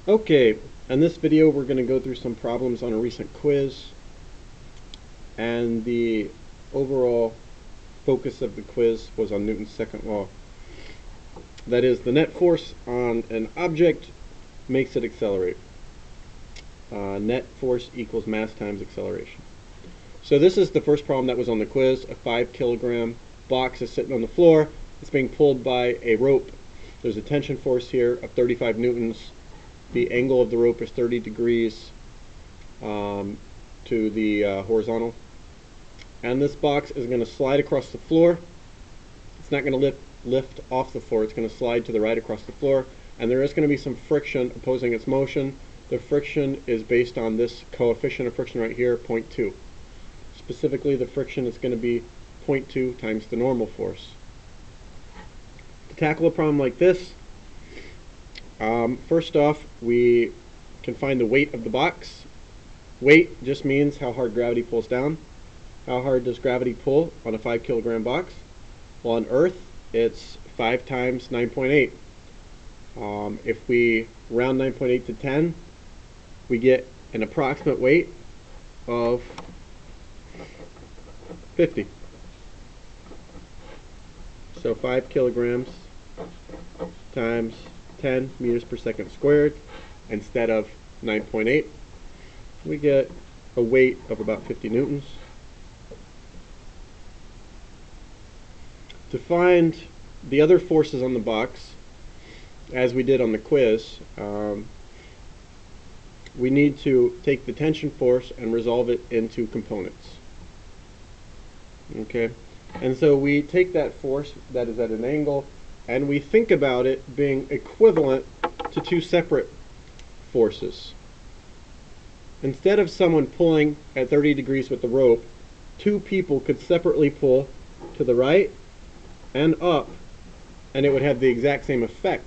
Okay, in this video we're going to go through some problems on a recent quiz, and the overall focus of the quiz was on Newton's second law. That is, the net force on an object makes it accelerate. Net force equals mass times acceleration. So this is the first problem that was on the quiz. A 5 kilogram box is sitting on the floor. It's being pulled by a rope. There's a tension force here of 35 newtons. The angle of the rope is 30 degrees to the horizontal. And this box is going to slide across the floor. It's not going to lift off the floor. It's going to slide to the right across the floor. And there is going to be some friction opposing its motion. The friction is based on this coefficient of friction right here, 0.2. Specifically, the friction is going to be 0.2 times the normal force. To tackle a problem like this, first off, we can find the weight of the box. Weight just means how hard gravity pulls down. How hard does gravity pull on a 5 kilogram box? Well, on Earth, it's 5 times 9.8. If we round 9.8 to 10, we get an approximate weight of 50. So 5 kilograms times 10 meters per second squared instead of 9.8, we get a weight of about 50 newtons. To find the other forces on the box, as we did on the quiz, we need to take the tension force and resolve it into components. Okay, and so we take that force that is at an angle and we think about it being equivalent to two separate forces. Instead of someone pulling at 30 degrees with the rope, two people could separately pull to the right and up, and it would have the exact same effect.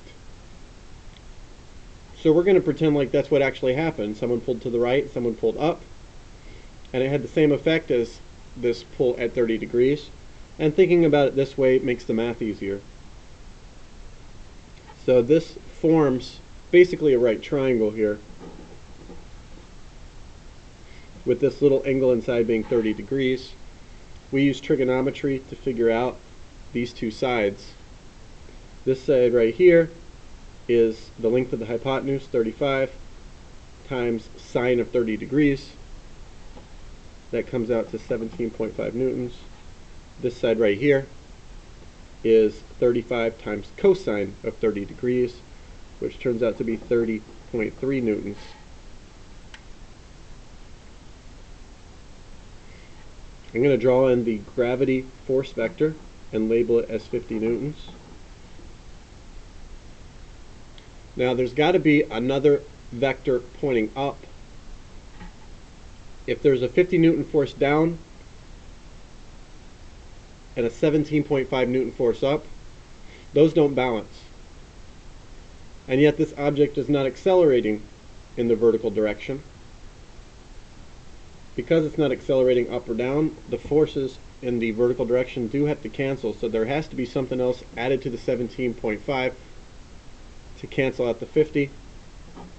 So we're going to pretend like that's what actually happened. Someone pulled to the right, someone pulled up, and it had the same effect as this pull at 30 degrees. And thinking about it this way makes the math easier. So this forms basically a right triangle here, with this little angle inside being 30 degrees. We use trigonometry to figure out these two sides. This side right here is the length of the hypotenuse, 35, times sine of 30 degrees. That comes out to 17.5 newtons. This side right here is 35 times cosine of 30 degrees, which turns out to be 30.3 newtons. I'm going to draw in the gravity force vector and label it as 50 newtons. Now there's got to be another vector pointing up. If there's a 50 newton force down and a 17.5 newton force up, those don't balance. And yet this object is not accelerating in the vertical direction. Because it's not accelerating up or down, the forces in the vertical direction do have to cancel, so there has to be something else added to the 17.5 to cancel out the 50.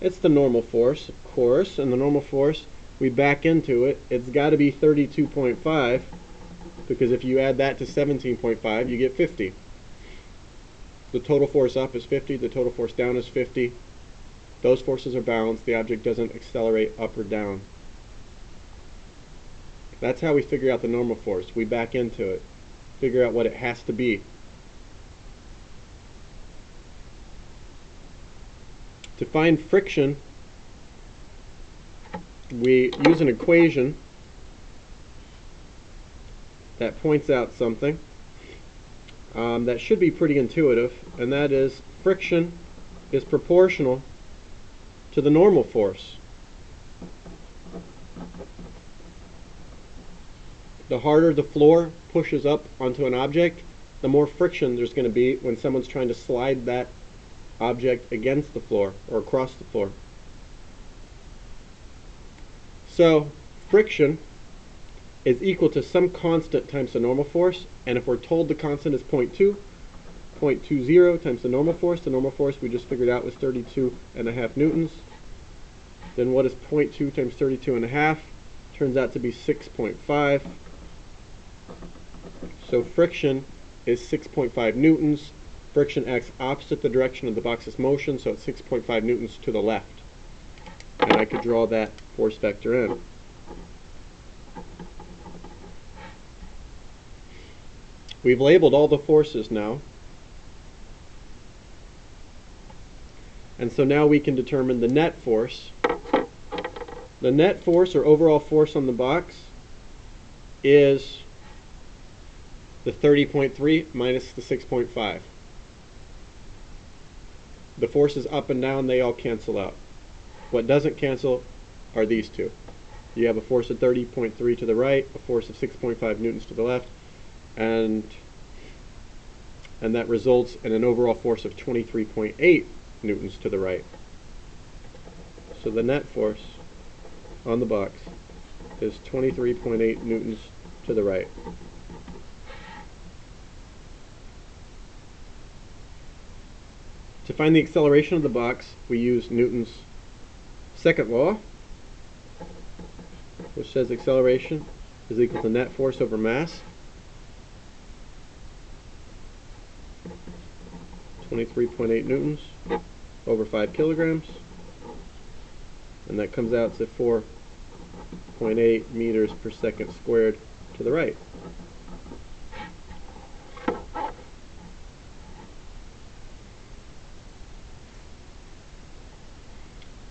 It's the normal force, of course, and the normal force, we back into it. It's got to be 32.5, because if you add that to 17.5, you get 50. The total force up is 50, the total force down is 50. Those forces are balanced, the object doesn't accelerate up or down. That's how we figure out the normal force. We back into it, figure out what it has to be. To find friction, we use an equation that points out something that should be pretty intuitive, and that is friction is proportional to the normal force. The harder the floor pushes up onto an object, the more friction there's going to be when someone's trying to slide that object against the floor or across the floor. So friction is equal to some constant times the normal force, and if we're told the constant is 0.2, 0.20 times the normal force. The normal force we just figured out was 32.5 newtons. Then what is 0.2 times 32.5? Turns out to be 6.5. So friction is 6.5 newtons. Friction acts opposite the direction of the box's motion, so it's 6.5 newtons to the left. And I could draw that force vector in. We've labeled all the forces now. And so now we can determine the net force. The net force, or overall force on the box, is the 30.3 minus the 6.5. The forces up and down, they all cancel out. What doesn't cancel are these two. You have a force of 30.3 to the right, a force of 6.5 newtons to the left, and that results in an overall force of 23.8 newtons to the right. So the net force on the box is 23.8 newtons to the right. To find the acceleration of the box, we use Newton's second law, which says acceleration is equal to net force over mass. 23.8 newtons over 5 kilograms. And that comes out to 4.8 meters per second squared to the right.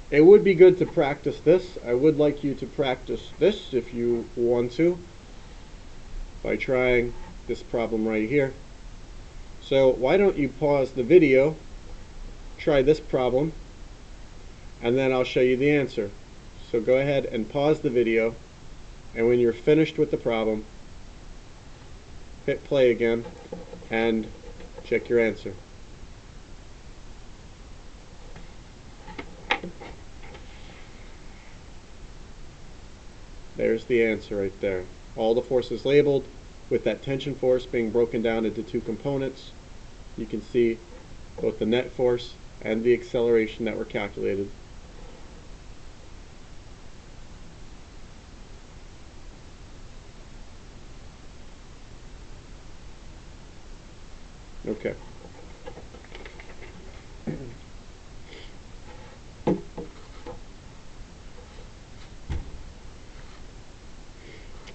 It would be good to practice this. I would like you to practice this if you want to by trying this problem right here. So why don't you pause the video, try this problem, and then I'll show you the answer. So go ahead and pause the video, and when you're finished with the problem, hit play again and check your answer. There's the answer right there. All the forces labeled, with that tension force being broken down into two components. You can see both the net force and the acceleration that were calculated. Okay.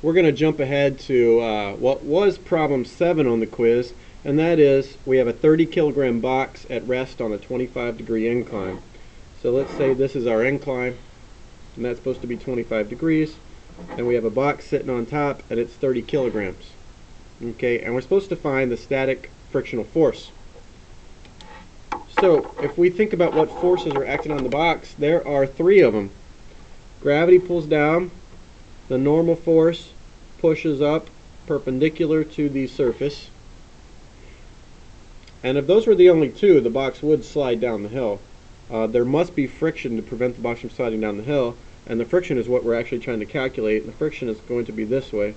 We're going to jump ahead to what was problem 7 on the quiz, and that is we have a 30 kilogram box at rest on a 25-degree incline. So let's say this is our incline, and that's supposed to be 25 degrees, and we have a box sitting on top, and it's 30 kilograms. Okay, and we're supposed to find the static frictional force. So if we think about what forces are acting on the box, there are 3 of them. Gravity pulls down, the normal force pushes up perpendicular to the surface, and if those were the only 2, the box would slide down the hill. There must be friction to prevent the box from sliding down the hill, and the friction is what we're actually trying to calculate, and the friction is going to be this way.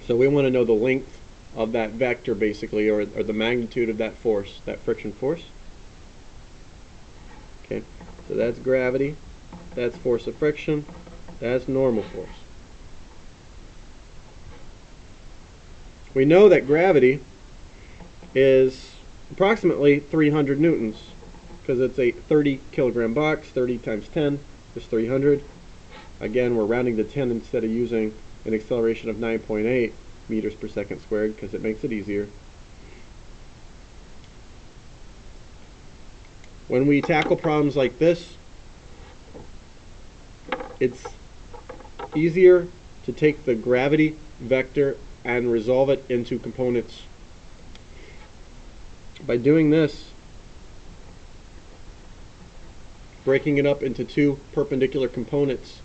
So we want to know the length of that vector, basically, or the magnitude of that force, that friction force. Okay, so that's gravity, that's force of friction, that's normal force. We know that gravity is approximately 300 newtons, because it's a 30 kilogram box. 30 times 10 is 300. Again, we're rounding to 10 instead of using an acceleration of 9.8 meters per second squared, because it makes it easier. When we tackle problems like this, it's easier to take the gravity vector and resolve it into components. By doing this, breaking it up into 2 perpendicular components,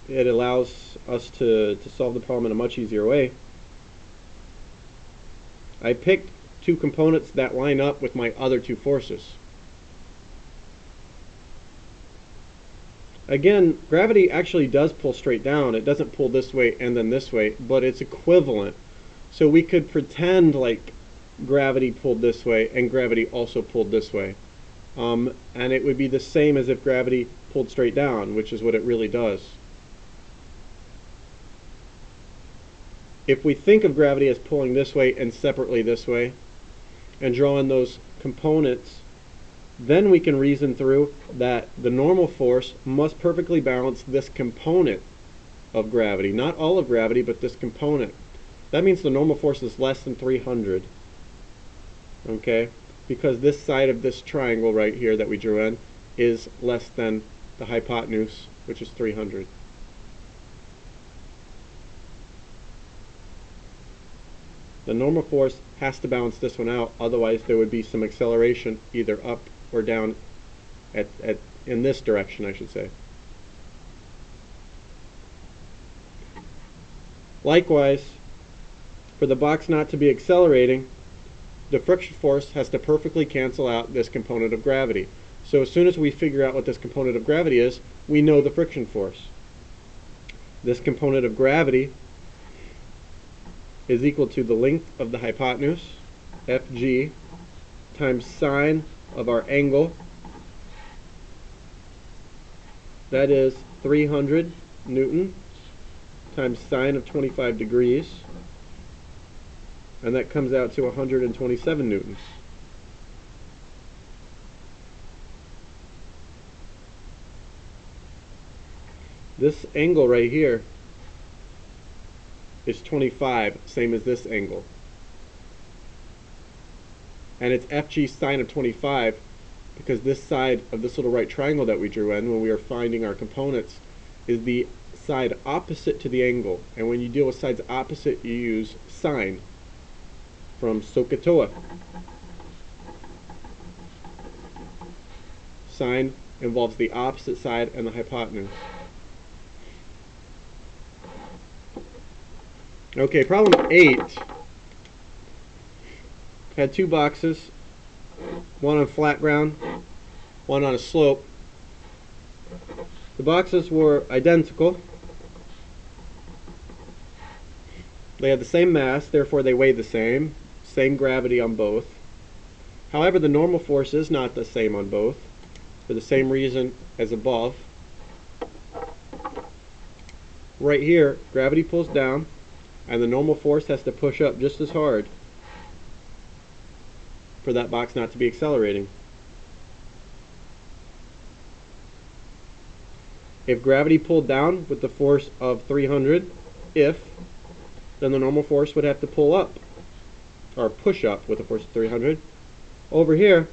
it allows us to solve the problem in a much easier way. I picked 2 components that line up with my other 2 forces. Again, gravity actually does pull straight down. It doesn't pull this way and then this way, but it's equivalent. So we could pretend like gravity pulled this way and gravity also pulled this way. And it would be the same as if gravity pulled straight down, which is what it really does. If we think of gravity as pulling this way and separately this way, and draw in those components, then we can reason through that the normal force must perfectly balance this component of gravity. Not all of gravity, but this component. That means the normal force is less than 300. Okay? Because this side of this triangle right here that we drew in is less than the hypotenuse, which is 300. The normal force has to balance this one out, otherwise there would be some acceleration either up or down in this direction, I should say. Likewise, for the box not to be accelerating, the friction force has to perfectly cancel out this component of gravity. So as soon as we figure out what this component of gravity is, we know the friction force. This component of gravity is equal to the length of the hypotenuse, Fg, times sine of our angle, that is 300 newtons, times sine of 25 degrees, and that comes out to 127 newtons. This angle right here is 25, same as this angle. And it's Fg sine of 25 because this side of this little right triangle that we drew in when we are finding our components is the side opposite to the angle. And when you deal with sides opposite, you use sine from SOHCAHTOA. Sine involves the opposite side and the hypotenuse. Okay, problem 8 had two boxes, one on flat ground, one on a slope. The boxes were identical. They had the same mass, therefore they weighed the same gravity on both. However, the normal force is not the same on both, for the same reason as above. Right here, gravity pulls down, and the normal force has to push up just as hard for that box not to be accelerating. If gravity pulled down with the force of 300, then the normal force would have to pull up, or push up with a force of 300. Over here,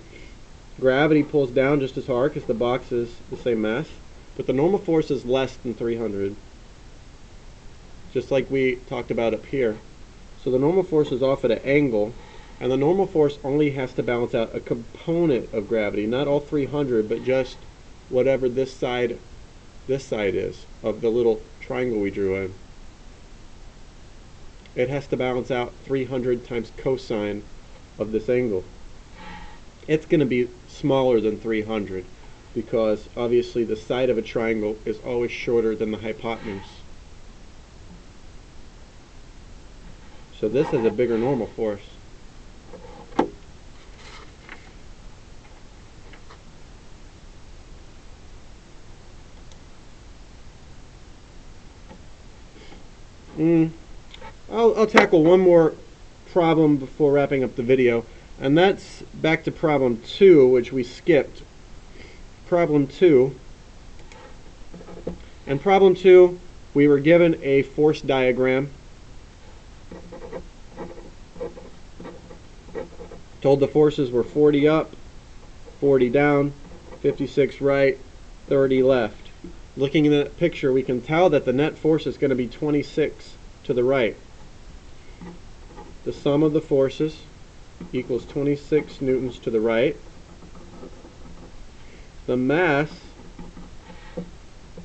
gravity pulls down just as hard because the box is the same mass, but the normal force is less than 300, just like we talked about up here. So the normal force is off at an angle, and the normal force only has to balance out a component of gravity, not all 300, but just whatever this side is of the little triangle we drew in. It has to balance out 300 times cosine of this angle. It's going to be smaller than 300 because obviously the side of a triangle is always shorter than the hypotenuse. So this is a bigger normal force. I'll tackle one more problem before wrapping up the video, and that's back to problem 2, which we skipped. Problem 2. In problem 2, we were given a force diagram. Told the forces were 40 up, 40 down, 56 right, 30 left. Looking at that picture, we can tell that the net force is going to be 26 to the right. The sum of the forces equals 26 newtons to the right. The mass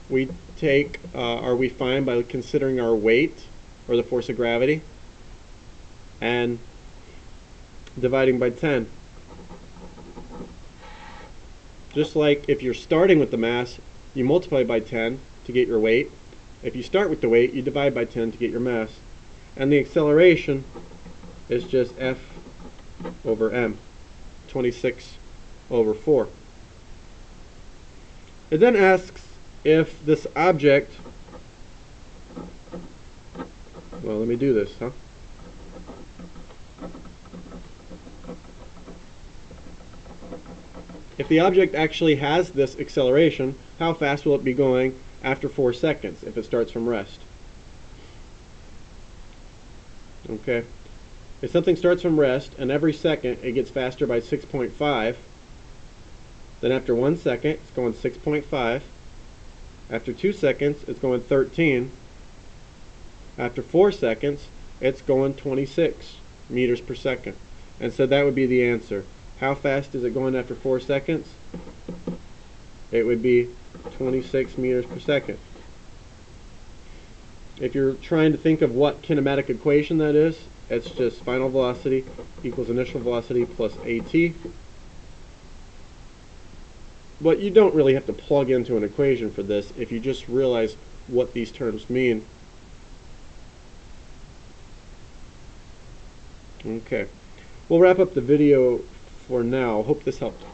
we take, or we find by considering our weight, or the force of gravity, and dividing by 10. Just like if you're starting with the mass, you multiply by 10 to get your weight. If you start with the weight, you divide by 10 to get your mass. And the acceleration is just F over m, 26 over 4. It then asks if this object, well, let me do this, huh? If the object actually has this acceleration, how fast will it be going after 4 seconds if it starts from rest? Okay. If something starts from rest and every second it gets faster by 6.5, then after 1 second it's going 6.5. After 2 seconds it's going 13. After 4 seconds it's going 26 meters per second. And so that would be the answer. How fast is it going after 4 seconds? It would be 26 meters per second. If you're trying to think of what kinematic equation that is, it's just final velocity equals initial velocity plus AT. But you don't really have to plug into an equation for this if you just realize what these terms mean. Okay. We'll wrap up the video for now. Hope this helped.